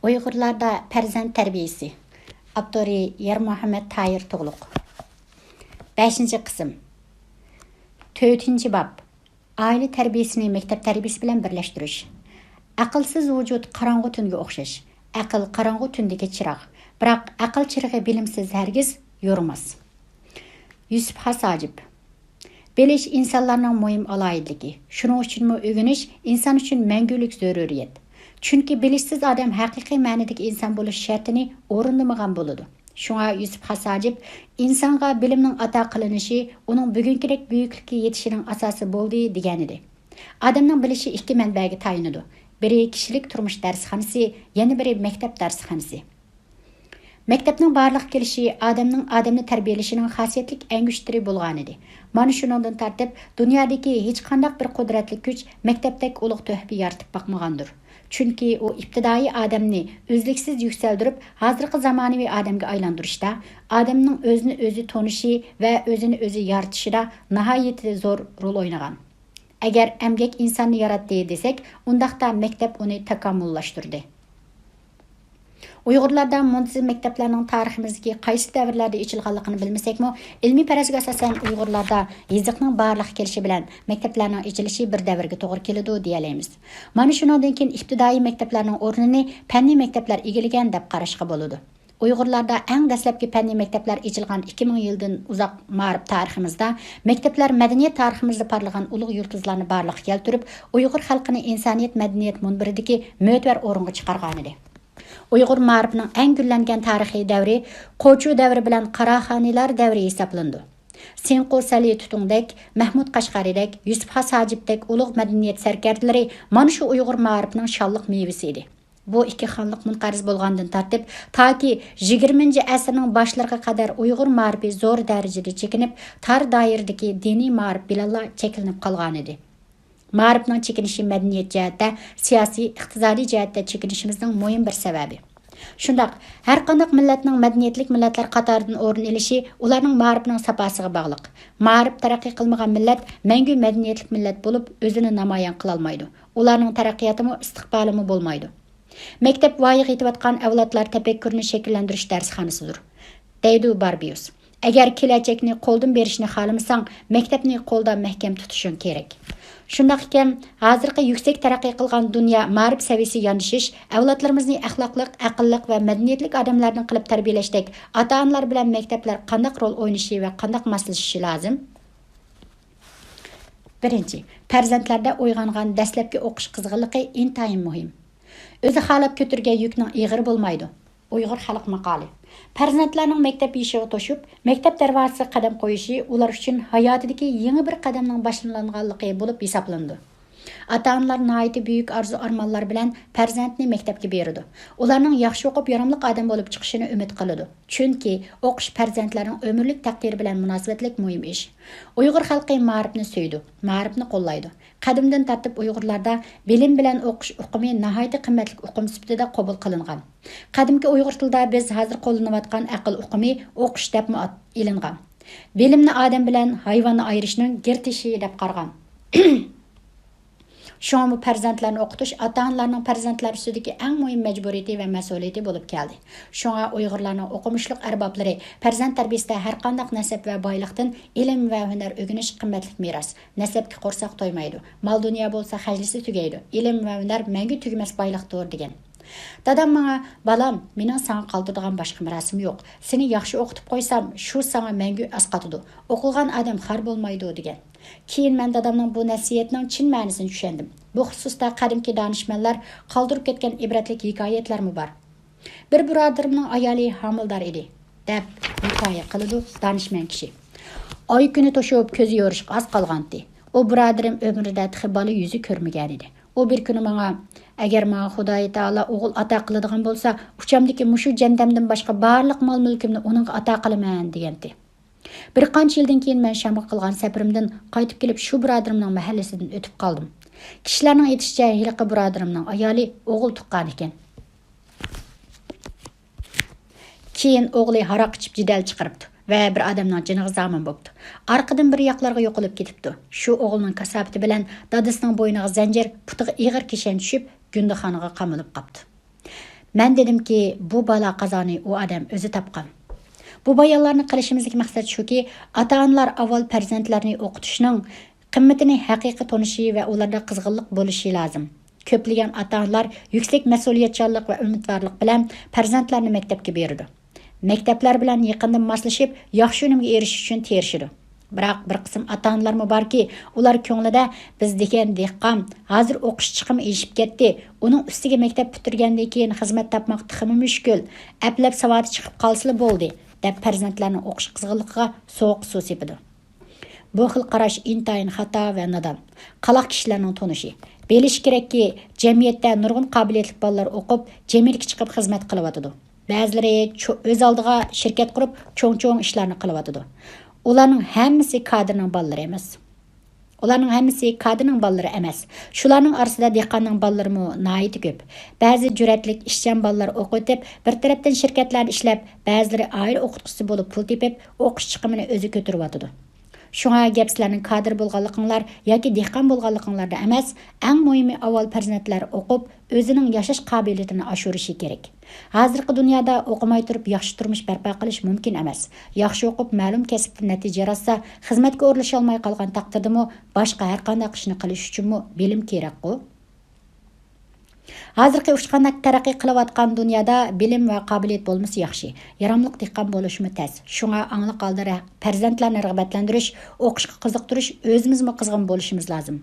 Uyg'urlarda farzand tarbiyasi. Avtori Yermuhammad Tayir To'g'liq. 5-ci qism. 4-ci bab. Aile tarbiyasini maktab tarbiyasi bilan birlashtirish. Aqlsiz vujud qarong'u tunga o'xshash. Aql qarong'u tundagi chiroq. Biroq aql chirog'i bilimsiz hargiz yo'rimas. Yusuf Hasajib. Bilish insonlarning muhim aloyidligi. Shuning uchunmi o'rganish inson uchun mangulik zaruriyat. Chunki bilishsiz odam haqiqiy ma'nodagi inson bo'lish shartini o'rindamagan bo'ladi. Shunga Yusuf Hasajib insonga bilimning ato qilinishi uning bugunkidek buyuklikka yetishining asosi bo'ldi degan edi. Odamning bilishi ikki manbaga tayinadi. Biri kishilik turmush darsxonasi, yana biri maktab darsxonasi. Maktabning barliq kelishi odamni tarbiyalashining xosiyatlik angushtiri bo'lgan edi. Mana shundan tartib dunyodagi hech qanday bir qudratli kuch maktabdek ulug' tuhfa yaratib boqmagandir. Chunki u ibtidoiy odamni o'zliksiz yuksaltirib, hozirgi zamonaviy odamga aylantirishda, odamning o'zini o'zi tonishi va o'zini o'zi yaratishida nihoyatda zo'r rol o'ynagan. Agar emgak insonni yaratdi desak, undaqda maktab uni takomillashtirdi. Uyg'urlarda muntazam maktablarning tariximizdagi qaysi davrlarda ochilganligini bilmasakmi, ilmiy farazga asosan Uyg'urlarda yiziqning barliq kelishi bilan maktablarning ochilishi bir davrga to'g'ri keladi deyalamiz. Mana shundan keyin ibtidoiy maktablarning o'rnini fanniy maktablar egallagan deb qarashga bo'ladi. Uyg'urlarda eng dastlabki fanniy maktablar ochilgan 2000 yildan uzoq ma'rif tariximizda maktablar madaniyat tariximizda parlagan ulug' yulduzlarni barliqqa keltirib, Uyg'ur xalqini insoniyat madaniyat munbiridagi mo'tvar o'ringa chiqargan edi. Uyg'ur ma'rifining eng gullangan tarixiy davri Qo'chu davri bilan Qaraxoniylar davri hisoblandi. Senqo Sali Tutungdek, Mahmud Qashqaridek, Yusuf Hasajibdek ulug' madaniyat sarkardalari mana shu Uyg'ur ma'rifining shonliq mevasi edi. Bu ikki xonliq munqariz bo'lgandan tartib toki 20-asrning boshlariga qadar Uyg'ur ma'rifi zo'r darajada chekinib, tar doiradagi diniy ma'rif bilan cheklanib qolgan edi. Ma'rifning chekinishi madaniyat jihatda, siyosiy, iqtisodiy jihatda chekinishimizning muhim bir sababi. Shundaq, har qanday millatning madaniyatlik millatlar qatoridan o'rin olishi ularning ma'rifining safosiga bog'liq. Ma'rif taraqqiy qilmagan millat mangu madaniyatlik millat bo'lib, o'zini namoyon qila olmaydi. Ularning taraqqiyotimi, istiqbolimi bo'lmaydi. Maktab voyaga yetayotgan avlodlar tafakkurini shakllantirish darsxonasidir, deydi Barbius. Agar kelajakni qo'ldan berishni xohlamasang, maktabni qo'lda mahkam tutishing kerak. Shundaq ekan, hozirgi yuksak taraqqiy qilgan dunyo ma'rif saviyasi yonishish, avlodlarimizni axloqliq, aqlliq va madaniyatlik odamlarni qilib tarbiyalashdek, ota-onalar bilan maktablar qanday rol o'ynashi va qanday moslashishi lozim? Birinchi, farzandlarda uyg'ongan dastlabki o'qish qizg'inligi intayin muhim. O'zi xalab ko'targan yukning ig'ir bo'lmaydi. Uyg'ur xalq maqoli. Farzandlarning maktab yeshiga to'shib, maktab darvozasiga qadam qo'yishi ular uchun hayotidagi yangi bir qadamning boshlanganligi bo'lib hisoblandi. Ota-onalar nihoyatda buyuk orzu-armonlar bilan farzandni maktabga beradi. Ularning yaxshi o'qib, yaramliq odam bo'lib chiqishini umid qiladi. Chunki o'qish farzandlarning umrlik taqdiri bilan munosabatlik muhim ish. Uyg'ur xalqi ma'rifni suydi, ma'rifni qo'llaydi. Qadimdan tartib Uyg'urlarda bilim bilan o'qish uqumi nihoyatda qimmatli uqum sifatida qabul qilingan. Qadimgi Uyg'ur tilida biz hozir qo'llanayotgan aql uqumi o'qish deb ilingan. Bilimni odam bilan hayvonni ayirishning girtishi deb qaragan. Şoňa farzandlarni o'qitish ota-onalarning farzandlar ustidagi eng muhim majburiyati va mas'uliyati bo'lib keldi. Şoňa Uyg'urlarning o'qimishliq arboblari farzand tarbiyasida har qanday nasab va boylikdan ilm va hunar o'rganish qimmatli meros. Nasabga qo'rsoq to'ymaydi. Mol dunyo bo'lsa hajlisi tugaydi. Ilm va hunar mangu tugmas boylikdir degan. Dadam menga, "Balam, mening sana qoldiradigan boshqa mirasim yo'q. Seni yaxshi o'qitib qo'ysam, shu sana mangu asqatadi. O'qilgan odam xor bo'lmaydi" degan. Keyin men dadamning bu nasihatning chin ma'nosini tushundim. Bu xususda qadimki donishmandlar qoldirib ketgan ibratlik hikoyatlarmi bor. Bir birodarimning ayoli homildor edi, deb hikoya qiladi donishmand kishi. Oy kuni to'shib ko'zi yo'rish oz qolgandi. U birodarim umrida bola yuzi ko'rmagan edi. U bir kuni menga, "Agar menga Xudoy taolo o'g'il ato qiladigan bo'lsa, uchamdagi mushu jandamdan boshqa barliq mol-mulkimni uning ato qilaman" degandi. Bir qancha yildan keyin men Shamga qilgan safarimdan qaytib kelib shu birodarimning mahallasidan o'tib qoldim. Kishilarning aytishicha, hiliqi birodarimning ayoli o'g'il tuqqan ekan. Keyin o'g'li haroq ichib jidal chiqaribdi va bir odamning jiniga zamin bo'ldi. Arqadan bir yoqlarga yo'qolib ketibdi. Shu o'g'ilning kasofati bilan dadasining bo'yniga zanjir, putiga ig'ir kishan tushib, gundaxonaga qamalib qopti. Mən dedim ki, bu bala qazanı o adam özü tapqan. Bu bayanlarni qilishimizdagi maqsad shuki, ota-onalar avval farzandlarini o'qitishning qimmatini haqiqiy tonishi va ularda qizg'inlik bo'lishi lozim. Ko'plagan ota-onalar yuksak mas'uliyatchanlik va umidvorlik bilan farzandlarini maktabga beradi. Maktablar bilan yaqindan moslashib, yaxshi unumga erishish uchun tirishadi. Biroq bir qism ota-onalarmi borki, ular ko'nglida biz degan dehqon hozir o'qish chiqimi eshib ketdi. Uning ustiga maktab bitirgandan keyin xizmat topmoq tiximi mushkul. Aplab savati chiqib qolsa bo'ldi, deb farzandlarning o'qish qizg'inligiga sovuq suv sepadi. Bu xil qarash intayin xato va nodon. Qaloq kishilarning tonishi. Bilish kerakki, jamiyatda nurg'un qobiliyatli bolalar o'qib, jamiyatga chiqib xizmat qilyotidi. Ba'zilari o'z oldiga shirkat qurib, cho'ng-cho'ng ishlarni qilyotidi. Ularning hammasi kadrning balları emas. Shularning orasida dehqonning balları mu nihoyat ko'p. Ba'zi jur'atlik ishchan bolalar o'qitib, bir tarafdan shirkatlarda ishlab, ba'zilari oila o'qituvchisi bo'lib pul tepib, o'qish chiqimini o'zi ko'taryotidi. Shunga gap sizlarning kadr bo'lganliginglar yoki dehqon bo'lganliginglarda emas, eng muhimi avval farzandlar o'qib, o'zining yashash qobiliyatini oshirishi kerak. Hozirgi dunyoda o'qimay turib yaxshi turmush barpo qilish mumkin emas. Yaxshi o'qib, ma'lum kasbda natija yaratsa, xizmatga o'rlasha olmay qolgan taqdirdami, boshqa har qanday ishni qilish uchunmi bilim kerak-ku. Hozirgi uçqandak taraqqiy qilayotgan dunyoda bilim va qobiliyat bo'lmasa yaxshi. Yaramliq dehqon bo'lishmi tez. Shunga аңлы qaldira farzandlarni rag'batlantirish, o'qishga qiziqtirish, o'zimizmi qizg'in bo'lishimiz lozim.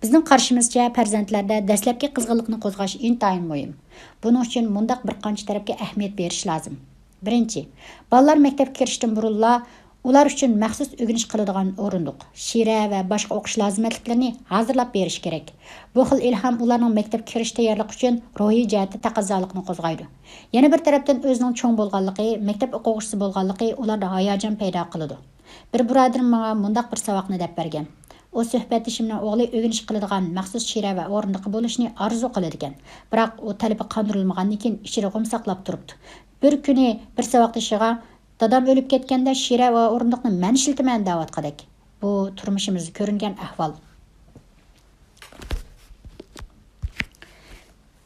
Bizning qarshimizcha farzandlarda dastlabki qizg'inlikni qo'zg'ash intayin muhim. Buning uchun mundaq bir qancha tarafga ahamiyat berish lozim. Birinchi, bolalar maktabga kirishdan burunla ular uchun maxsus o'rganish qiladigan o'rindiq, shira va boshqa o'qish lozimatliklarini hozirlab berish kerak. Bu xil ilhom ularning maktabga kirish tayyorligi uchun ruhiy jihatda taqozolikni qo'zg'aydi. Yana bir tarafdan o'zining cho'ng bo'lganligi, maktab o'quvchisi bo'lganligi ularda hayajon paydo qiladi. Bir birodarim menga mundaq bir saboqni deb bergan. O suhbatishimning o'g'li o'rganish qiladigan maxsus shira va o'rindiq bo'lishni orzu qiladi ekan. Biroq u talabi qondirilmagandan keyin ichida g'umsaqlab turibdi. Bir kuni bir saboqdishiga dadam o'lib ketganda shira va o'rindiqni men ishiltaman da'vatqadak. Bu turmushimizda ko'ringan ahvol.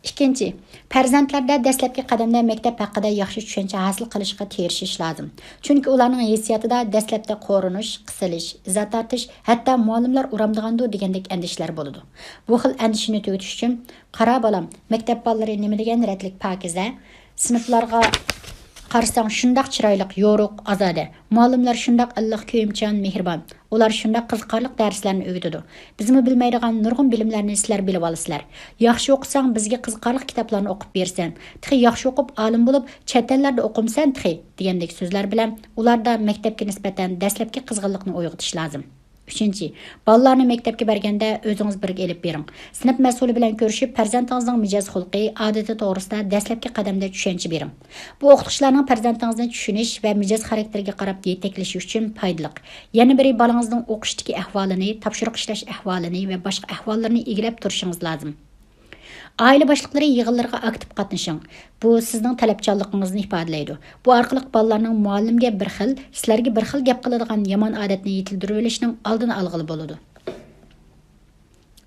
Ikkinchi, farzandlarda dastlabki qadamda maktab haqida yaxshi tushuncha hosil qilishga tirishish lozim. Chunki ularning hissiyotida dastlabda qo'rinish, qisilish, izzat tortish, hatto muallimlar uramdig'andu degandek andishlar bo'ladi. Bu xil andishini tugutish uchun qara bolam, maktab bolalari nima degan ratlik pokiza, sinflarga qarasang shundoq chiroyli, yo'ruq, ozoda. Muallimlar shundoq illiq, ko'yimchan, mehribon. Ular shundoq qiziqarli darslarni o'rgatadi. Bizmi bilmaydigan nurg'un bilimlarni sizlar bilib olasizlar. Yaxshi o'qisang, bizga qiziqarli kitoblarni o'qib bersan, tixi yaxshi o'qib, olim bo'lib, chet ellarda o'qimsan tixi degandek so'zlar bilan ularda maktabga nisbatan dastlabki qizg'inlikni uyg'otish lozim. Uchinchi, bolalarni maktabga berganda o'zingiz birga elib bering. Sinf mas'uli bilan ko'rishib, farzandingizning mijoz xulqi, odati to'g'risida dastlabki qadamda tushuncha bering. Bu o'qituvchilarning farzandingizni tushunish va mijoz xarakteriga qarab yetaklash uchun foydali. Yana biri bolangizning o'qishdagi ahvolini, topshiriq ishlash ahvolini va boshqa ahvollarni egilab turishingiz lozim. Aile başlıqları yığınlarına aktif qatnashing. Bu sizning talabchanligingizni ifodalaydi. Bu orqali bolalarning muallimga bir xil, sizlarga bir xil gap qiladigan yomon odatni yetildirib olishning oldini olg'ili bo'ladi.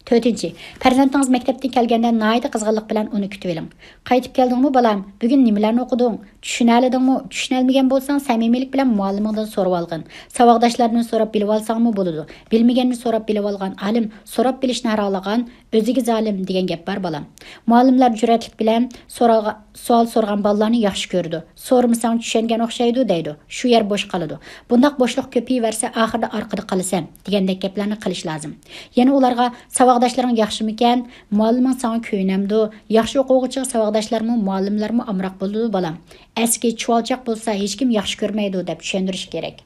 To'rtinchi, farzandingiz maktabdan kelganda nihoyat qizg'inlik bilan uni kutib oling. Qaytib keldingmi bolam? Bugun nimalarni o'qiding? Tushunalidingmi? Tushunolmagan bo'lsang, samimiylik bilan muallimingdan so'rab olgin. Saboqdoshlaridan so'rab bilib olsangmi bo'ladi. Bilmaganni so'rab bilib olgan alim, so'rab bilishni haralagan, o'ziga zolim degan gap bor bolam. Muallimlar jur'atlik bilan savol so'rgan bolalarni yaxshi ko'rdi. So'rmasang tushungan o'xshaydi deydi. Shu yer bo'sh qoladi. Bundoq bo'shliq ko'payaversa, oxirida orqada qolasan degandek gaplarni qilish lozim. Yana ularga saboqdoshlaring yaxshimikan? Mualliming sana ko'ynamdi. Yaxshi o'quvchi saboqdoshlarim, muallimlarmi amroq bo'ldi bolam. Eski chuvalchaq bo'lsa, hech kim yaxshi ko'rmaydi deb tushuntirish kerak.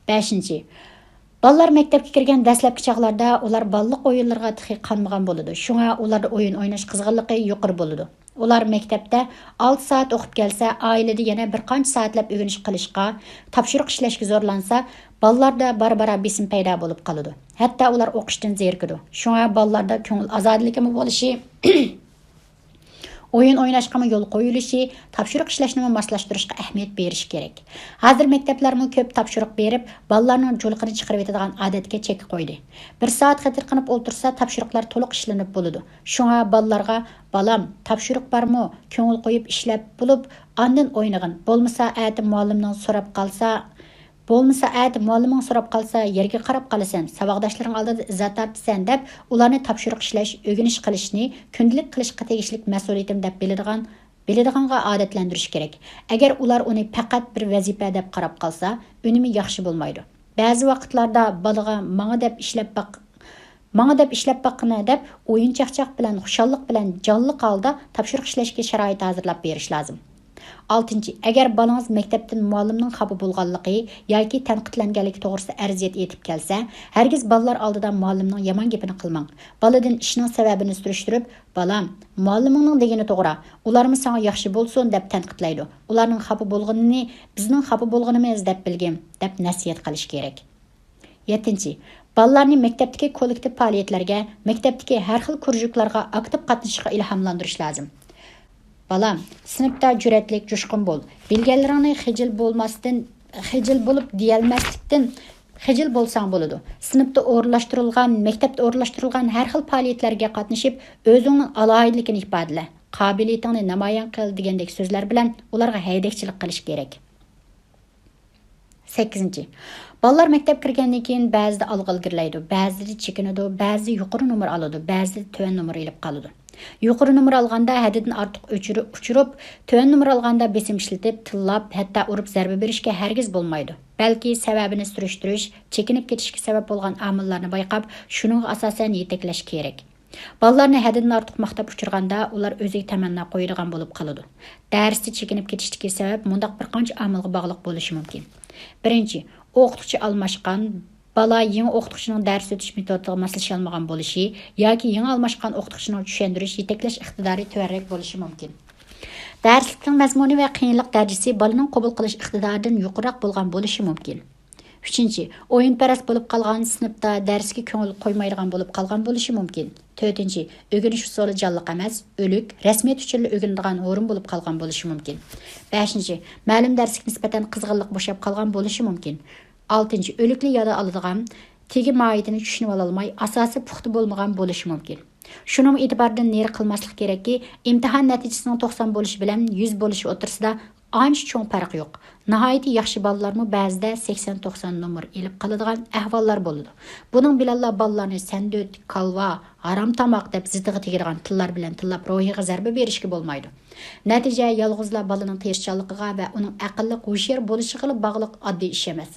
5. Bolalar maktabga kirgan dastlabki chaqlarda ular balliq o'yinlarga tixi qanmagan bo'ladi. Shunga ularda o'yin o'ynash qizg'inligi yuqori bo'ladi. Ular maktabda 6 soat o'qib kelsa, oilada yana bir qancha soatlab o'rganish qilishga, topshiriq ishlashga zo'rlansa, bolalarda barbara besim paydo bo'lib qoladi. Hatto ular o'qishdan zerikadi. Shunga bolalarda ko'ngil ozodligi bo'lishi Oyun oynashqamı yo'l qo'yilishi, topshiriq ishlashni moslashtirishga ahamiyat berish kerak. Hozir maktablarga ko'p topshiriq berib, bolalarning jo'liqini chiqarib etadigan odatga chek qo'ydi. 1 soat xatir qilib o'ltirsa, topshiriqlar to'liq ishlanib bo'ladi. Shunga bolalarga "Balam, topshiriq bormi? Ko'ngil qo'yib ishlab bo'lib, ondan o'ynag'in. Bo'lmasa, ati muallimning so'rab qolsa, yerga qarab qolasan, saboqdoshlaring oldida izzat tortasan" deb ularni topshiriq ishlash, o'rganish qilishni kundalik qilishga tegishli mas'uliyatim deb biladiganga odatlantirish kerak. Agar ular uni faqat bir vazifa deb qarab qolsa, unumi yaxshi bo'lmaydi. Ba'zi vaqtlarda bolaga Manga deb ishlab baqina deb o'yin-chaqchaq bilan, xushallik bilan jonli holda topshiriq ishlashga sharoit hozirlab berish lozim. 6. Agar bolangiz maktabdan muallimning xafa bo'lganligi yoki tanqidlanganligi to'g'risida arziyat etib kelsa, hargiz bolalar oldida muallimning yomon gapini qilmang. Boladan ishning sababini surishtirib, "Balam, muallimingning degani to'g'ri. Ularmi senga yaxshi bo'lsin" deb tanqidlaydi. Ularning xafa bo'lganini bizning xafa bo'lganimiz deb bilgin, deb nasihat qilish kerak. 7. Bolalarni maktabdagi kollektiv faoliyatlarga, maktabdagi har xil kurjuklarga aktiv qatnashishga ilhomlantirish lozim. "Balam, sinfda jur'atlik, jo'shqin bo'l. Bilganlaringni xijil bo'lib deyolmaslikdan xijil bo'lsang bo'ladi. Sinfda maktabda o'rinlashtirilgan har xil faoliyatlarga qatnashib, o'zingning alohidligini ifodala. Qobiliyatingni namoyon qil" degandek so'zlar bilan ularga haydakchilik qilish kerak. 8. Bolalar maktab kirgandan keyin ba'zida ilgirlaydi, ba'zida chekinadi, ba'zi yuqori nomer oladi, ba'zi tuvan nomer olib qoladi. Yuqori nomer olganda haddidan ortiq uchirib, tuvan nomer olganda besim ishlatib, tillab, hatto urib zarba berishga hargiz bo'lmaydi. Balki sababini surishtirish, chekinib ketishga sabab bo'lgan omillarni bayqab, shuningga asosan yetaklash kerak. Bolalarni haddidan ortiq maqtab uchirganda ular o'ziga tamanno qo'yadigan bo'lib qoladi. Darsda chekinib ketishdagi sabab mundaq bir qancha omilga bog'liq bo'lishi mumkin. 1. O'qituvchi almashgan bola yangi o'qituvchining dars o'tish metodiga moslasha olmagan bo'lishi yoki yangi almashgan o'qituvchining tushuntirish, yetaklash iqtidori tuvarrak bo'lishi mumkin. Darslikning mazmuni va qiyinlik darajasi bolaning qabul qilish iqtidoridan yuqoriroq bo'lgan bo'lishi mumkin. 3. O'yinparast bo'lib qolgan, sinfda darsga ko'ngil qo'ymaydigan bo'lib qolgan bo'lishi mumkin. 4. O'rganish usuli jonliq emas, o'lik, rasmiyat uchun o'rganiladigan o'rin bo'lib qolgan bo'lishi mumkin. 5. Ma'lum darsga nisbatan qizg'inlik bo'shab qolgan bo'lishi mumkin. 6. O'likli yada oladigan, tegi mohiyatini tushunib ololmay, asosi puxta bo'lmagan bo'lishi mumkin. Shuning e'tiboridan neri qilmaslik kerakki, imtihon natijasining 90 bo'lishi bilan 100 bo'lishi o'rtasida ancha cho'ng farq yo'q. Nihoyatda yaxshi bolalarmi ba'zida 80-90 nomer elib qoladigan ahvollar bo'ladi. Buning bilanla bolalarni sandut, kalva, harom tomoq deb zidiga tegadigan tillar bilan tillab ro'yiga zarba berishga bo'lmaydi. Natija yolg'izlar bolaning tirishchanligiga va uning aqlli, hushyor bo'lishiga bog'liq oddiy ish emas.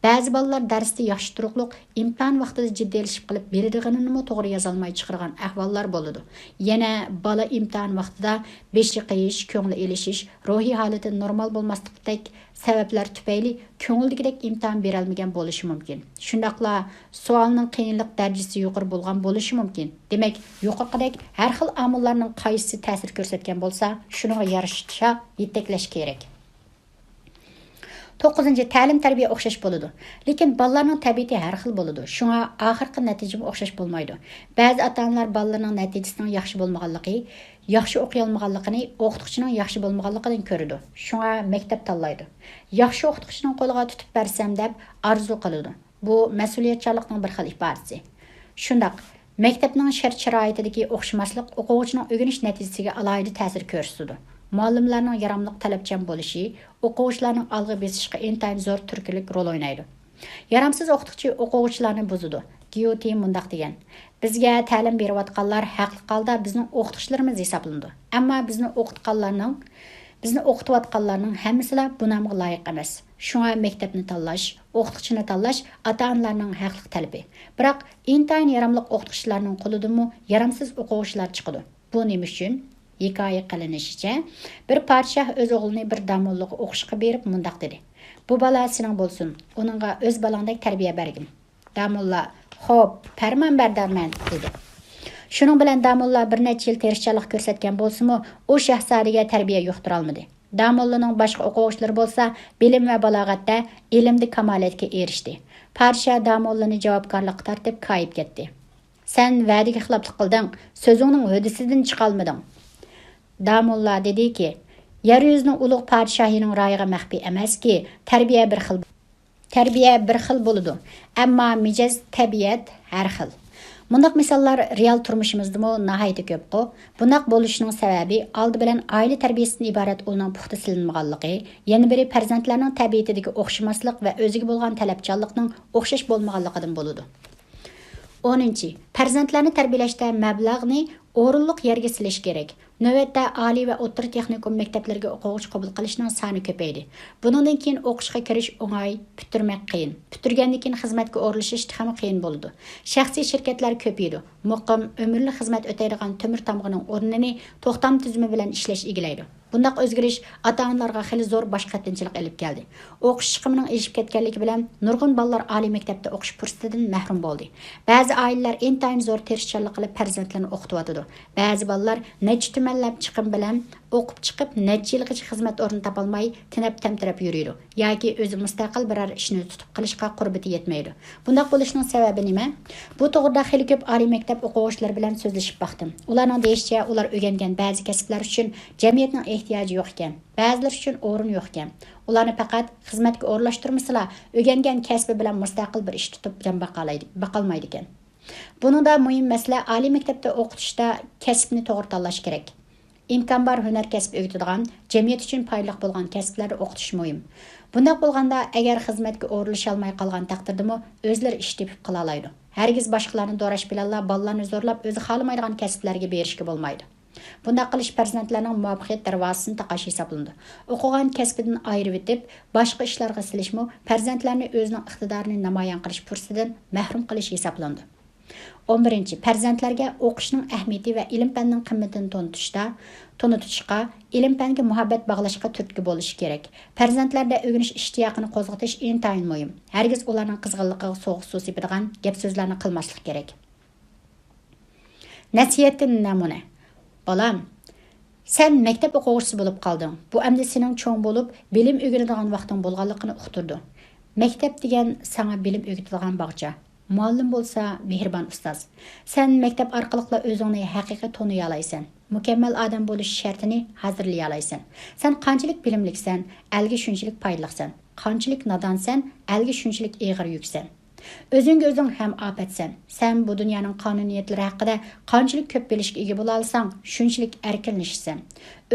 Ba'zi bolalar darsda yaxshi turuqliq, imtihon vaqtida jiddiylashib qilib beradiganini to'g'ri yozolmay chiqargan ahvollar bo'ladi. Yana bola imtihon vaqtida beshi qiyish, ko'ngli elishish, ruhiy holati normal bo'lmaslikdek sabablar tufayli ko'ngildagidek imtihon berolmagan bo'lishi mumkin. Shundaqla savolning qiyinlik darajasi yuqori bo'lgan bo'lishi mumkin. Demak, yuqoridagi har xil omillarning qaysi ta'sir ko'rsatgan bo'lsa, shunga yarasha yetaklash kerak. 9. Ta'lim-tarbiya o'xshash bo'ladi. Lekin bolalarning tabiati har xil bo'ladi. Shunga oxirgi natija o'xshash bo'lmaydi. Ba'zi ota-onalar bolalarning natijasining yaxshi bo'lmaganligi, yaxshi o'qiy olmaganligini o'qituvchining yaxshi bo'lmaganligidan ko'radi. Shunga maktab tanlaydi. Yaxshi o'qituvchining qo'liga tutib bersam deb arzu qiladi. Bu mas'uliyatchanlikning bir xil ifodasi. Shundaq, maktabning shart-sharoitidagi o'xshamaslik o'quvchining o'rganish natijasiga alohida ta'sir ko'rsatadi. Muallimlarning yaramliq talabchan bo'lishi o'quvchilarning olg'a besishga intayin zo'r turkilik rol o'ynaydi. Yaramsiz o'qituvchi o'quvchilarni buzadi. Giyoti mundaq degan: "Bizga ta'lim berayotganlar haqli holda bizning o'qituvchilarimiz hisoblanadi. Ammo bizni o'qitayotganlarning hammasi bu nomga loyiq emas. Shunga maktabni tanlash, o'qituvchini tanlash ota-onalarning haqli talabi. Biroq intayin yaramliq o'qituvchilarning qo'lidanmi yaramsiz o'quvchilar chiqadi. Bu nima uchun?" Hikoya qilinishicha, bir podshoh o'z o'g'lini bir damolligi o'qishga berib mundaq dedi: "Bu bola sening bo'lsin, uningga o'z balangdek tarbiya bergin." Damolla: "Xo'p, farmon berdarman" dedi. Shuning bilan damolla bir necha yil tirishchilik ko'rsatgan bo'lsa-mu, u shahzodaga tarbiya yuqtira olmadi. Damollaning boshqa o'quvchilari bo'lsa, bilim va balog'atda, ilmda kamolatga erishdi. Podshoh damollani javobgarlikka tortib koyib ketdi. "Sen va'daga xiloflik qilding, so'zingning hudisidan chiqa olmading. Damulla dediki, yer yüzünün ulug' padişahining rayiga maxfiy emaski, tarbiya bir xil bo'ladi, ammo mijoz tabiat har xil. Bundaq misollar real turmushimizdami nihoyatda ko'p. Bundaq bo'lishining sababi oldi bilan oila tarbiyasidan iborat uning puxta silinmaganligi, yana biri farzandlarning tabiatidagi o'xshamaslik va o'ziga bo'lgan talabchanlikning o'xshash bo'lmaganligidan bo'ladi. 10. Farzandlarni tarbiyalashda mablag'ni o'rinliq yerga silish kerak. Navbatda oliy va o'rta texnikum maktablarga o'quvchi qabul qilishning soni ko'paydi. Bundan keyin o'qishga kirish o'ng'ay, bitirmak qiyin. Bitirgandan keyin xizmatga o'rlashish ham qiyin bo'ladi. Shaxsiy shirkatlar ko'paydi. Muqim, umrli xizmat o'taydigan temir tamg'ining o'rnini to'xtam tizimi bilan ishlash egallaydi. Bundaq o'zgarish ota-onalarga xili zo'r bosh qatinchilik olib keldi. O'qish chiqimining eshib ketganligi bilan nurg'un bolalar oliy maktabda o'qish fursatidan mahrum bo'ldi. Ba'zi oilalar intayin zo'r tirishchanlik qilib farzandlarini o'qityotdi. Ba'zi bolalar necha tumanlab chiqim bilan o'qib chiqib necha yilgacha xizmat o'rni topolmay tinab tamtirab yuriydi yoki o'zi mustaqil biror ishni tutib qilishga qurbati yetmaydi. Bundaq bo'lishining sababi nima? Bu to'g'rida xili ko'p oliy maktab o'quvchilari bilan so'zlashib baxtim. Ularning deyishicha, ular o'rgangan ba'zi kasblar uchun jamiyatning ehtiyoji yo'q ekan, ba'zilar uchun o'rin yo'q ekan. Ularni faqat xizmatga o'rlashtirmasalar, o'rgangan kasbi bilan mustaqil bir ish tutib jon baqolmaydi ekan. Buningda muhim masala oliy maktabda o'qitishda kasbni to'g'ri tanlash kerak. İmkan bar hunar kasb o'rgatadigan, jamiyat uchun foydali bo'lgan kasblarni o'qitish muhim. Bundaq bo'lganda, agar xizmatga o'rlasha olmay qolgan taqdirdami, o'zlari ish tepib qila oladi. Hargiz boshqalarni do'rash bilan bolalarni zo'rlab o'zi xohlamaydigan kasblarga berishga bo'lmaydi. Bundaq qilish farzandlarning muvaffaqiyat darvozasini taqash hisoblanadi. O'qigan kasbidan ayirib etib, boshqa ishlarga silishmi, farzandlarni o'zining iqtidorini namoyon qilish fursatidan mahrum qilish hisoblanadi. 11. Farzandlarga o'qishning ahamiyati va ilm-fanning qimmatini tonutishga, ilm-fanga muhabbat bog'lashga turtki bo'lishi kerak. Farzandlarda o'rganish ishtiyoqini qo'zg'atish intayin muhim. Hargiz ularning qizg'inligiga so'g'ik suv sepadigan gap so'zlarni qilmaslik kerak. Nasihatdan namuna. Bolam, sen maktab o'quvchisi bo'lib qolding. Bu endi sening cho'ng bo'lib, bilim o'rganadigan vaqting bo'lganligini uqtirdi. Maktab degan sana bilim o'rgatadigan bog'cha. Muallim bo'lsa mehribon ustoz. Sen maktab orqali o'zingni haqiqiy toniy olaysan. Mukammal odam bo'lish shartini hozirlay olaysan. Sen qanchalik bilimliksan, elga shunchalik foydalisan. Qanchalik nodonsan, elga shunchalik ig'ir yuksan. O'zingga o'zing ham ofatsan. Sen bu dunyoning qonuniyatlari haqida qanchalik ko'p bilishga ega bo'la olsang, shunchalik erkinlashsan.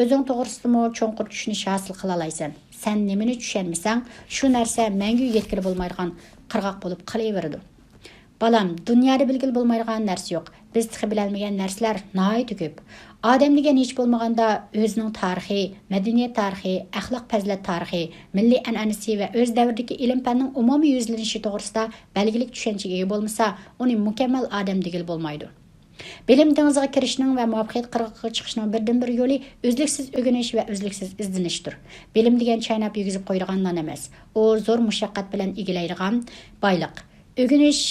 O'zing to'g'risida cho'nqur tushunish hosil qila olaysan. Sen nimani tushunmasang, shu narsa mangu yetkili bo'lmaydigan qirg'oq bo'lib qolaveradi. Balam, dunyoda bilgil bo'lmaydigan narsa yo'q. Biz tig'i bilolmagan narsalar nihoyatda ko'p. Odam degan hech bo'lmaganda o'zining tarixi, madaniyat tarixi, axloq fazilat tarixi, milliy an'anasi va o'z davridagi ilm-fanning umumiy yuzlanishi to'g'risida belgilik tushunchaga ega bo'lmasa, uni mukammal odam degil bo'lmaydi. Bilim dengiziga kirishning va muvaffaqiyat qirg'oqiga chiqishning birdan-bir yo'li o'zliksiz o'rganish va o'zliksiz izlanishdir. Bilim degan chaynab yegizib qo'yadigan non emas. U zo'r mushaqqat bilan egallaydigan boyliq. O'rganish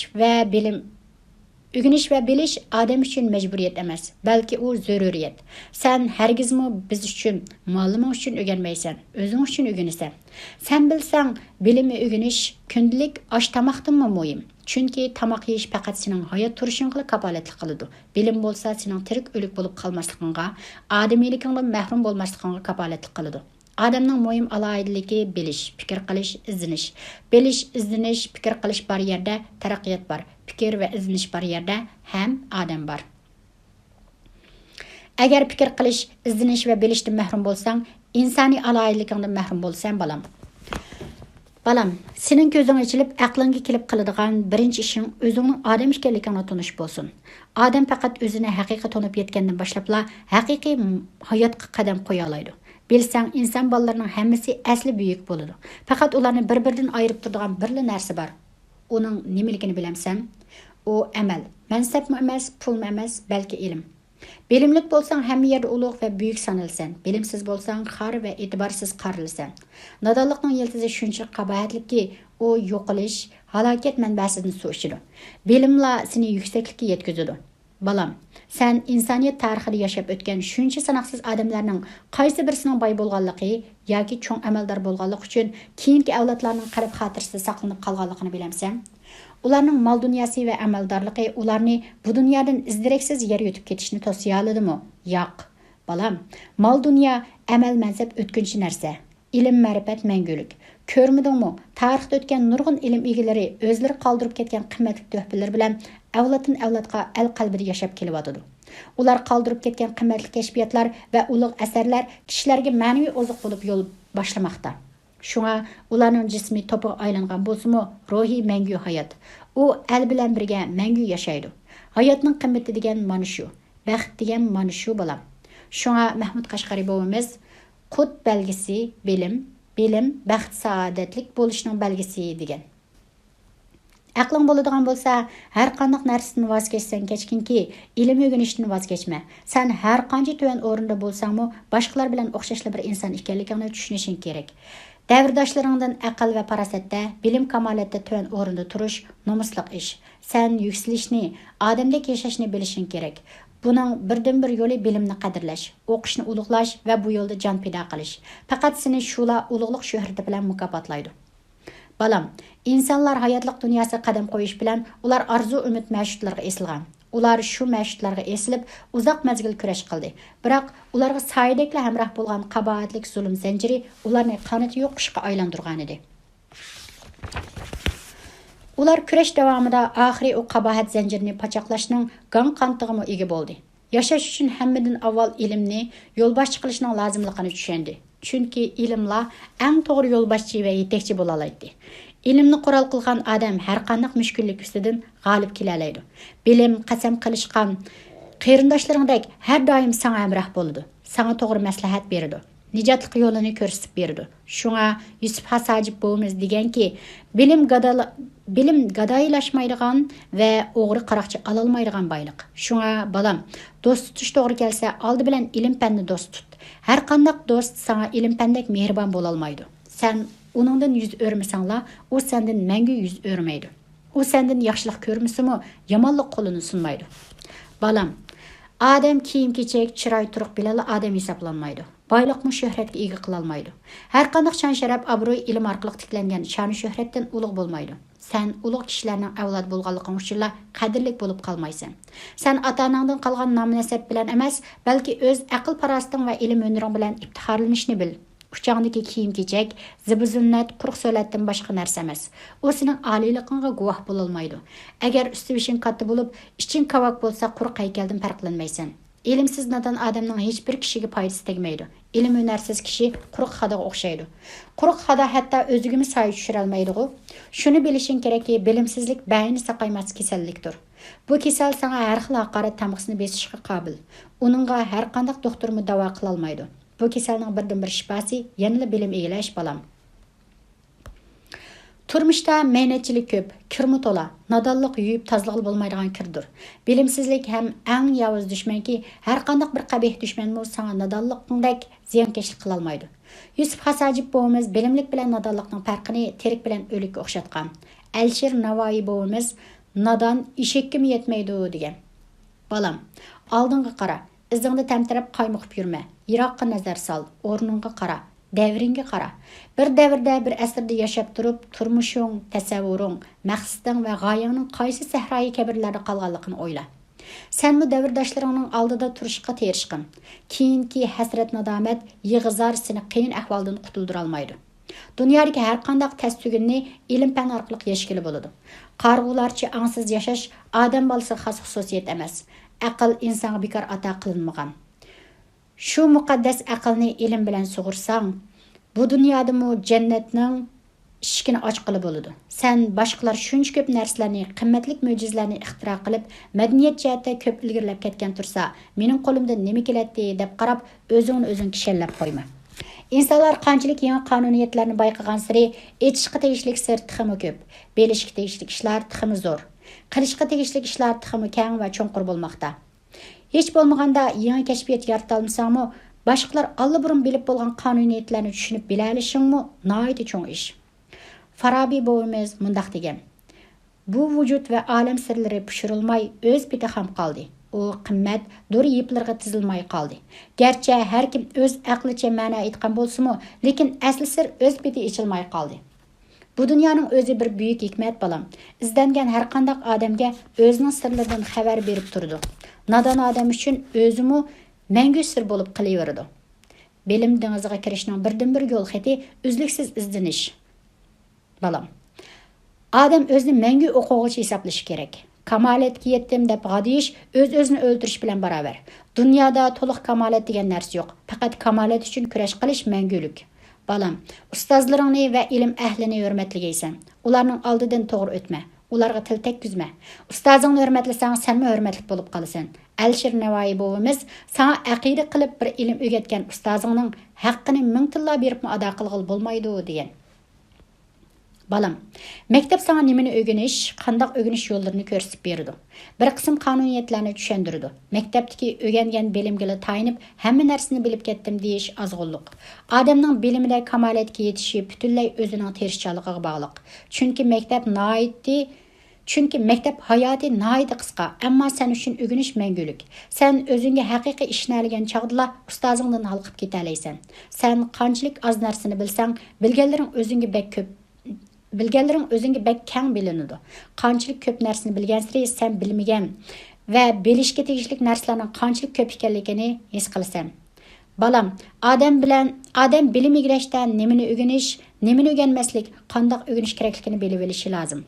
va bilish odam uchun majburiyat emas, balki u zaruriyat. Sen hargizmi biz uchun, mualliming uchun o'rganmaysan, o'zing uchun o'rganasan. Sen bilsang, bilimni o'rganish kundalik osh tomoqdanmi muhim. Chunki tomoq yeyish faqat sening hayot turishingga kafolatlik qiladi. Bilim bo'lsa, sening tirik o'lik bo'lib qolmasligingga, odamiyligingdan mahrum bo'lmasligingga kafolatlik qiladi. Adamning muhim alohidaligi bilish, fikr qilish, izlanish. Bilish, izlanish, fikr qilish bor yerda taraqqiyot bor. Fikr va izlanish bor yerda ham odam bor. Agar fikr qilish, izlanish va bilishdan mahrum bo'lsang, insoniy alohidligingdan mahrum bo'lsan, balam. Balam, sening ko'zing ochilib, aqlingga kelib qiladigan birinchi ishing o'zingning odam ekanligingni tonish bo'lsin. Odam faqat o'zini haqiqiy tonib yetgandan boshlabla haqiqiy hayotga qadam qo'ya oladi. Bilsang, inson bolalarining hammasi asli buyuk bo'ladi. Faqat ularni bir-biridan ayirib turadigan birla narsa bor. Uning nimaligini bilamsan? U amal. Mansabmi emas, pulmi emas, balki ilm. Bilimlik bo'lsang, hamma yerda ulug' va buyuk sanalsan. Bilimsiz bo'lsang, xor va e'tiborsiz qarilsan. Nodonlikning yildizi shuncha qabahatliki, u yo'qolish, halokat manbasidan suv ichadi. Bilimla seni yuksaklikka yetkazadi. Balam, sen insoniyat tarixida yashab o'tgan shuncha sanoqsiz odamlarning qaysi birisining boy bo'lganligi yoki cho'ng amaldor bo'lganligi uchun keyingi avlodlarning qalb xotirasida saqlanib qolganligini bilamsan? Ularning mol dunyosi va amaldorligi ularni bu dunyodan izdiraksiz yer yutib ketishni to'siya oladimi? Yo'q. Balam, mal dünya, əməl mənsəb ötkünçü нәрсә. İlim mərifət məngülük. Көрмедіңmi? Tarixdə ötken nurgun ilim egiləri özləri qaldırıp ketken qimmetlik töhfeler bilen avlatın avlatqa el qalbida yaşap kelivadıdı. Ular qaldırıp ketken qimmetlik keşfiyatlar ve ulug' əsərlər kişilərge mənavi ozuq bulup yol başlamakta. Şuna ularning jismi topuğa aylangan bolsunmu, ruhi məngü hayat. O el bilen birge məngü yaşaydı. Hayatның qimmeti degen mana şu, bəxt degen mana şu balam. Şuna Mahmud Qashqari bobamiz Qut belgisi bilim, bəxt, saadetlik bo'lishning belgisi degan. Aqling bo'ladigan bo'lsa, har qanday narsadan voz kechsang kechkinki, ilm o'rganishdan voz kechma. Sen har qancha tuvan o'rinda bo'lsangmi, boshqalar bilan o'xshashli bir inson ekanligingni tushunishing kerak. Davrdoshlaringdan aql va farosatda, bilim kamolatda tuvan o'rinda turish nomusliq ish. Sen yukselishni, odamdek yashashni bilishing kerak. Bunun birden-bir yolu bilimni qadrlash, o'qishni ulug'lash va bu yo'lda jon pido qilish. Faqat seni shula ulug'liq shuhrati bilan mukofotlaydi. Balam, insonlar hayotlik dunyosiga qadam qo'yish bilan ular arzu umid mashhudlarga esilgan. Ular shu mashhudlarga esilib, uzoq mezgil kurash qildi. Biroq ularga soyidekla hamroh bo'lgan qabohatlik zulm zanjiri ularni qanoti yo'q qishga aylantirgan edi. Ular kurash davomida oxiri o qabohat zanjirini pachoqlashning gang qantig'iga ega bo'ldi. Yashash uchun hammadan avval ilmni yo'lboshchi qilishning lozimligini tushundi. Chunki ilmla eng to'g'ri yo'lboshchi va yetakchi bo'la oladi. Ilmni qurol qilgan odam har qanday mushkullik ustidan g'olib kela oladi. Bilim qasam qilishgan qarindoshlaringdek har doim sana hamroh bo'ladi. Sana to'g'ri maslahat beradi. Nijotlik yo'lini ko'rsatib berdi. Shunga Yusuf Hasajib bo'miz deganki, bilim gadoylashmaydigan va o'g'ri qaroqchi ololmaydigan boyliq. Shunga balam, do'st tutish to'g'ri kelsa, oldi bilan ilm fanni do'st tut. Har qanday do'st sana ilm fandek mehribon bo'la olmaydi. Sen uningdan yuz o'rmasangla, u sendan mangu yuz o'rmaydi. U sendan yaxshilik ko'rmasimi, yomonlik qo'lini sunmaydi. Balam, adam kiyim-kechak, chiroy turuq bilan odam hisoblanmaydi. Boyliqni shuhratga ega qila olmaydi. Har qanday shon sharaf, obro'y ilm orqali tiklangan shon shuhratdan ulug' bo'lmaydi. Sen ulug' kishilarning avlod bo'lganliging uchun qadrlik bo'lib qolmaysan. Sen ota-onangdan qolgan nom-nasab bilan emas, balki o'z aql farosating va ilm hunaring bilan iftixorlanishni bil. Uçağındaki kiyim-kechak, zibu-zinnat, quruq so'latdan boshqa narsa emas. O sening oliyligingga guvoh bo'lolmaydi. Agar usti-bishing katta bo'lib, iching kavak bo'lsa, quruq haykaldan farqlanmaysan. Ilimsiz nadan adamning hech bir kishiga foydasi tegmaydi. Ilm hunarsiz kishi quruq xodaga o'xshaydi. Quruq xoda hatto o'zigimi soy tushira olmaydi-ku. Shuni bilishing kerakki, bilimsizlik bayni saqaymas kasallikdir. Bu kasal sana har xil haqorat tamg'isini besishga qobil. Uningga har qanday doktormi davo qila olmaydi. Bu kasalning birdan-bir shifasi yanada bilim egilash balam. Turmuşda meynetçilik köp, kirmi tola, nadallık yuyup tazlıqlı bo'lmaydigan kirdir. Bilimsizlik hem eng yavuz düşman ki, her qandaq bir qabih düşman mu sana nadallıqındek ziyankeşlik qılalmaydı. Yusuf Hasajib boğumuz bilimlik bilen nadallıqның farqini terik bilen ölükke oxşatqan. Elşir Navoiy boğumuz nadan işekkim yetmeydi degen. Balam, aldınғы qara, izingni tamtirab qaymoqib yurma, yiroqqa nazar sol, o'rningga qara. Devringe qara. Bir davrda bir asrda yaşap turib, turmuşun, tasavvurun, maqsading va g'oyangning qaysi sahroyi kabirlarda qolganligini o'yla. Sen bu davrdoshlaringning oldida turishga terishqin. Keyingi hasrat nadomat yig'izar seni qiyin ahvoldan qutuldira olmaydi. Dunyodagi har qanday tasavvurni ilm fan orqali yashkili bo'ladi. Qarg'ularcha angsiz yashash odam bolasiga xos xususiyat emas. Aql insonga bekor ato qilinmagan. Şu muqaddas aqlni ilm bilan sug'ursang, bu dunyoda mu jannatning eshigini ochqili bo'ladi. Sen boshqalar shuncha ko'p narsalarni, qimmatli mo'jizalarni ixtiro qilib, madaniyat jihatda ko'p ilgirlab ketgan tursa, mening qo'limdan nima keladi deb qarab, o'zing kishallab qo'yma. İnsanlar qanchalik yangi qonuniyatlarni bayqagan sari, etishga tegishli sir tiximi ko'p, belishga tegishli ishlar tiximi zo'r, qilishga tegishli ishlar tiximi keng va cho'nqur bo'lmoqda. Hiç bo'lmaganda yangi kashfiyat yarata olmasangmi, boshqalar allaburun bilib bo'lgan qonuniyatlarni tushunib bila olishingmi nihoyatda cho'ng ish. Farabi bo'yimiz mundaq degan. Bu vujud va olam sirlari pishirilmay o'z beti ham qoldi. O qimmat dur yiplarga tizilmay qoldi. Gerçi har kim o'z aqlicha ma'no aytgan bo'lsa-mu, lekin asli sir o'z beti ichilmay qoldi. Bu dunyoning o'zi bir buyuk hikmat balam. Izdangan har qanday odamga o'zining sirlaridan xabar berib turdi. Nadan adam uchun o'zimi мәңгі sir bo'lib qalaveradi. Bilim dengiziga kirishning birdan-bir yo'l xati uzluksiz izlanish. Balam. Adam o'zini мәңгі o'quvchi hisoblashi kerak. Kamolatga yetdim deb g'adiyish o'z-o'zini o'ldirish bilan barobar. Dunyoda to'liq kamolat degan narsa yo'q. Faqat kamolat uchun kurash qilish мәңгүлік. Balam, ustozlaringni va ilm ahlini hurmatlaysan. Ularning oldidan to'g'ri o'tma. Ularga til tekkizma. Ustozingni hurmatlasang, senmi hurmatli bo'lib qolasan. Alshir Navoiy bovimiz sana aqida qilib bir ilm o'rgatgan ustozingning haqqini ming tilla berib ado qilg'il bo'lmaydi degan. Balam, maktab sana nimani o'rganish, qandoq o'rganish yo'llarini ko'rsatib berdi. Bir qism qonuniyatlarni tushundirdi. Maktabdagi o'rgangan bilimga tayinib, hamma narsani bilib ketdim deyish azg'unliq. Odamning bilimida kamolatga yetishi butunlay o'zining tirishchiligiga bog'liq. Chunki maktab hayoti nihoyatda qisqa, ammo sen uchun o'rganish мәңгүлік. Sen o'zingga haqiqiy ishni olgan chaqdala ustozingdan halqib keta olaysan. Sen qanchalik oz narsani bilsang, bilganlaring o'zingga bek keng bilinadi. Qanchalik ko'p narsani bilgansiri sen bilmagan va bilishga tegishli narsalarning qanchalik ko'p ekanligini his qilasan. Balam, odam bilim egashdan nimani o'rganish, nimani o'rganmaslik, qandoq o'rganish kerakligini bilib olishi lozim.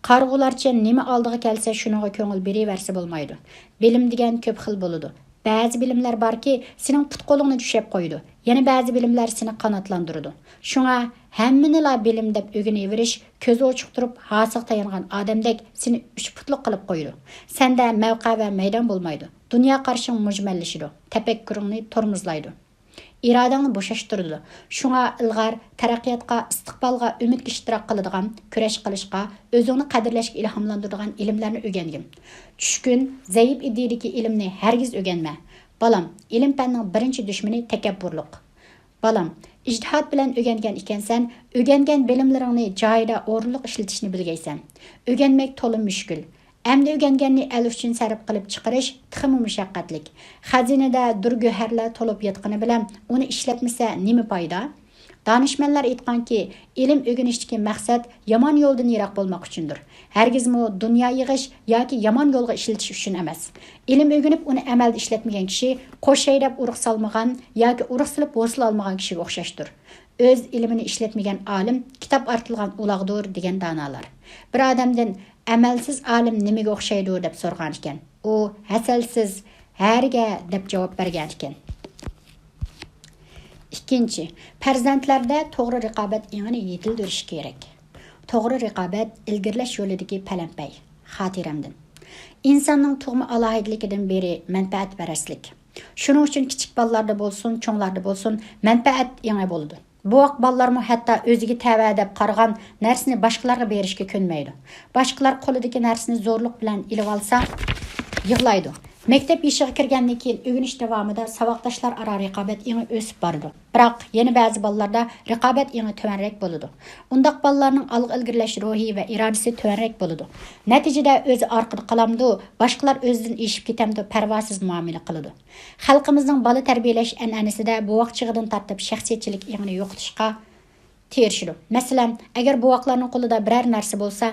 Qarg'ularcha nima oldiga kelsa shunga ko'ngil beraversa bo'lmaydi. Bilim degan ko'p xil bo'ladi. Ba'zi bilimlar borki, sening put-qo'lingni tushab qo'ydi. Yana ba'zi bilimlar seni qanotlantiradi. Shunga hammani bilim deb o'rganaverish, ko'zi ochiq turib, hasiq tayangan odamdek seni 3 putliq qilib qo'ydi. Senda mavqe va maydon bo'lmaydi. Dunyo qarshing mujmallashidi. Tafakkuringni tormozlaydi. İradangni bo'shashtirdi. Shunga ilg'or taraqqiyotga, istiqbolga, umidga ishtirok qiladigan, kurash qilishga, o'zingni qadrlashga ilhomlantiradigan ilmlarni o'rgangin. Tushkun, zaif ideyadagi ilmni hargiz o'rganma. Balam, ilm fanning birinchi dushmani takabburlik. Balam, ijtihod bilan o'rgangan ekansan, o'rgangan bilimlaringni joyida o'rinliq ishlatishni bilgaysan. O'rganmak to'la mushkul. Әмді өгенгенni әл үшін сәріп qilib chiqarish tiximi mushaqqatlik. Xazinada durgo'harlar to'lib yotqani bilan uni ishlatmasa nima foyda? Danishmanlar aytganki, ilm o'rganishdagi maqsad yomon yo'ldan yiroq bo'lmoq uchundir. Hargizmi dunyo yig'ish yoki yomon yo'lga ishlatish uchun emas. Ilm o'rganib uni amalda ishlatmagan kishi qo'shaylab urug' solmagan yoki urug' silib hosil olmagan kishiga o'xshashdir. O'z ilmini ishlatmagan olim kitob ortilgan ulag'dir degan donolar. Bir odamdan amalsiz olim nimaga o'xshaydi deb so'rgan ekan. U hasalsiz harga deb javob bergan ekan. Ikkinchi, farzandlarda to'g'ri raqobat yengini yetildirish kerak. To'g'ri raqobat ilgirlash yo'lidagi palampay. Xotiramdan. İnsanning tug'ma alohidligidan beri manfaatparastlik. Shuning uchun kichik bolalarda bo'lsin, cho'nglarda bo'lsin, manfaat yengi bo'ladi. Bu vaqt bolalarmı hatta o'ziga tava deb qaragan narsani boshqalarga berishga ko'nmaydi. Boshqalar qo'lidagi narsani zo'rlik bilan ilib olsa, yig'laydi. Maktab yoshiga kirgandan keyin o'rganish davomida saboqdoshlar aro raqobat yangi o'sib bordi. Biroq yana ba'zi bolalarda raqobat yangi tuvanrak bo'ladi. Undaq bolalarning olg'a ilgirlash ruhi va irodasi tuvanrak bo'ladi. Natijada o'zi orqada qolamdi, boshqalar o'zidan eshib ketamdi, parvosiz muomala qiladi. Xalqimizning bola tarbiyalash an'anasida bu vaqtchidan tartib shaxsiyatchilik yangi yo'qotishga terishdi. Masalan, agar bu vaqtlarning qo'lida biror narsa bo'lsa,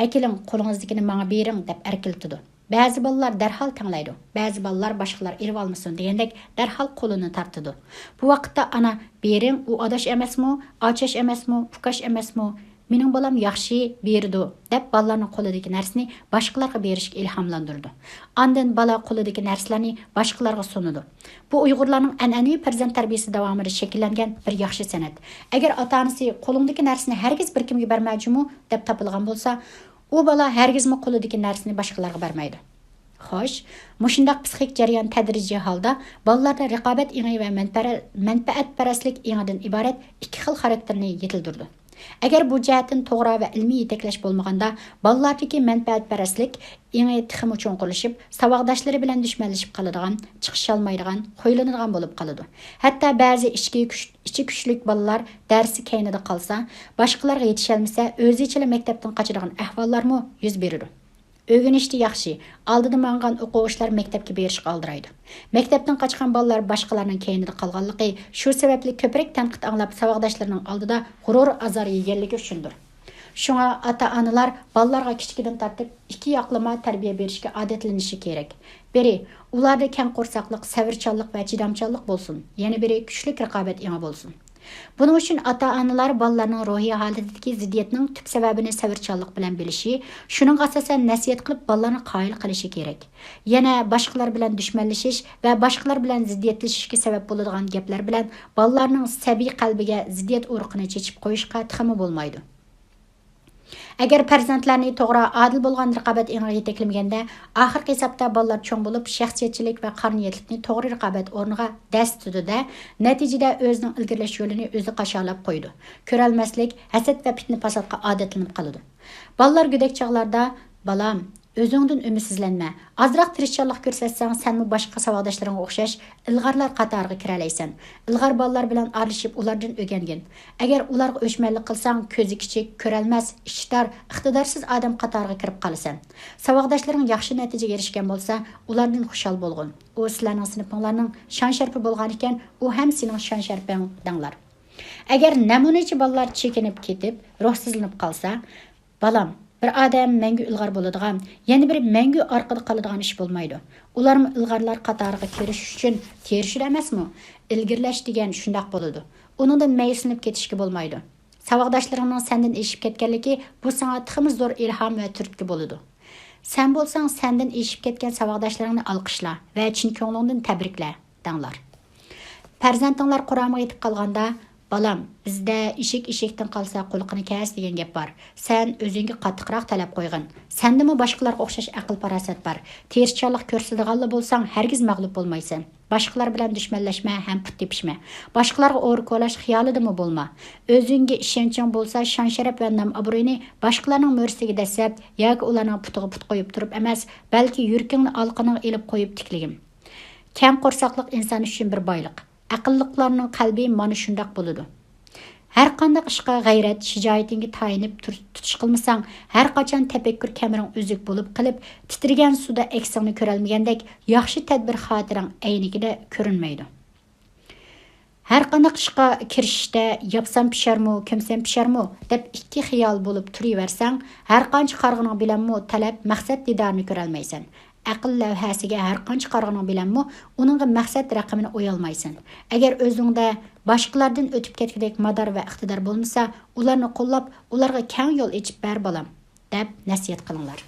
"Akiling qo'lingizdagini menga bering" deb erkiltidi. Ba'zi bolalar darhol tinglaydi. Ba'zi bolalar boshqalar irib olmasin degandek darhol qo'lini tortadi. Bu vaqtda ana bering, u odash emasmi, ochash emasmi, fukash emasmi? Mening bolam yaxshi berdi deb bolalarning qo'lidagi narsani boshqalarga berishga ilhomlantirdi. Ondan bola qo'lidagi narsalarni boshqalarga sunadi. Bu Uyg'urlarning an'anaviy farzand tarbiyasi davomida shakllangan bir yaxshi san'at. Agar ota-onasi qo'lingdagi narsani hargiz bir kimga bermayjimi deb topilgan bo'lsa, u bola hargizmi qo'lidagi narsani boshqalarga bermaydi. Xo'sh, mushundaq psixik jarayon tadrijiy holda bolalarda raqobat ingi va manfaatparastlik ingidan iborat ikki xil xarakterni yetildirdi. Agar bu jihatdan to'g'ri va ilmiy yetaklash bo'lmaganda, bolalardagi manfaatparastlik ingi tiximi cho'nqilishib, saboqdoshlari bilan dushmanlashib qoladigan, chiqisholmaydigan, qo'ylanadigan bo'lib qoladi. Hatto ba'zi ichi kuchlik bolalar darsi kaynida qolsa, boshqalarga yetisholmasa, o'zicha maktabdan qochadigan ahvollarmi yuz beradi. O'rganishda yaxshi, oldida mangan o'quvchilar maktabga berishga oldiraydi. Maktabdan qochgan bolalar boshqalarning kaynida qolganligi shu sababli ko'proq tanqid anglab saboqdoshlarining oldida g'urur azor yeganligi uchundir. Shunga ota-onalar bolalarga kichikdan tortib ikki yoqlama tarbiya berishga odatlanishi kerak. Biri, ularda keng qo'rsaqliq, savrchanlik va chidamchanlik bo'lsin. Yana biri kuchli raqobat eni bo'lsin. Buning uchun ota-onalar bolalarning ruhiy holatidagi ziddiyatning tub sababini savrchanlik bilan bilishi, shuning asosan nasihat qilib bolalarni qoyil qilishi kerak. Yana boshqalar bilan dushmanlashish va boshqalar bilan ziddiyatlashishga sabab bo'ladigan gaplar bilan bolalarning sabiy qalbiga ziddiyat urug'ini chechib qo'yishga tiximi bo'lmaydi. Agar farzandlarni to'g'ri adil bo'lgan raqobat eniga yetaklamaganda, oxirgi hisobda bolalar cho'ng bo'lib, shaxsiyatchilik va qonuniyatlikni to'g'ri raqobat o'rniga dastudida, natijada o'zining ilgirlash yo'lini o'zi qasholab qo'ydi. Ko'rolmaslik, hasad va fitna fasodga odatlanib qoladi. Bolalar go'dak chog'larda, balam, o'zingdan umidsizlanma. Azroq tirishchanlik ko'rsatsang, senmi boshqa savodoshlaringga o'xshash ilg'orlar qatoriga kira olaysan. Ilg'or bolalar bilan aralashib, ulardan o'rgangin. Agar ularga o'chmanlik qilsang, ko'zi kichik, ko'rolmas, ishtar, iqtidorsiz odam qatoriga kirib qolasan. Savodoshlaring yaxshi natijaga erishgan bo'lsa, ulardan xushal bo'lgin. U sizlarning sinfinglarning shon-sharfi bo'lgan ekan, u ham sening shon-sharfing danglar. Agar namunachi bolalar chekinib ketib, ruhsizlanib qolsa, balam, bir odam mangu ilg'or bo'ladigan, yana biri mangu orqada qoladigan ish bo'lmaydi. Ularmi ilg'orlar qatoriga kirish uchun terishir emasmi? Ilgirlash degan shundoq bo'ladi. Uningdan maysinib ketishga bo'lmaydi. Savodoshlaringning sendan eshib ketganligi bu senga tiximiz zo'r ilhom va turtki bo'ladi. Sen bo'lsang, sendan eshib ketgan savodoshlaringni olqishla va chin ko'nglingdan tabrikla, danglar. Farzandinglar Qur'onga yetib qolganda, balam, bizda eshikdan qolsa qo'lqini kas degan gap bor. Sen o'zingga qattiqroq talab qo'ygin. Sendami boshqalarga o'xshash aql farosat bor. Terishchanlik ko'rsatganlar bo'lsang, hargiz mag'lub bo'lmaysan. Boshqalar bilan dushmanlashma, ham put tepishma. Boshqalarga o'ri qo'lash xiyolidami bo'lma. O'zingga ishonching bo'lsa, shon-sharaf va nom-obro'yni boshqalarning mo'risiga dasab yoki ularning putiga put qo'yib turib emas, balki yurkingni olqiniga elib qo'yib tikligim. Keng qo'rsaqliq inson uchun bir boyliq. Aqlliqlarning qalbi mana shundoq bo'ladi. Har qanday ishqa g'ayrat, shijoatingga tayinib tutish qilmasang, har qachon tafakkur kamiring uzuk bo'lib qilib, titrigan suvda aksingni ko'rolmagandek, yaxshi tadbir xotirang aynigida ko'rinmaydi. Har qanday ishqa kirishda yapsam pisharmi, kimsam pisharmi deb ikki xiyol bo'lib turaversang, har qancha qarg'ining bilanmi talab, maqsad didorini ko'rolmaysan. Aql lavhasiga har qancha qarg'ining bilanmi uningga maqsad raqamini o'yolmaysan. Agar o'zingda boshqalardan o'tib ketgandek mador va iqtidor bo'lmasa, ularni qo'llab, ularga keng yo'l ochib ber bolam, deb nasihat qilinglar.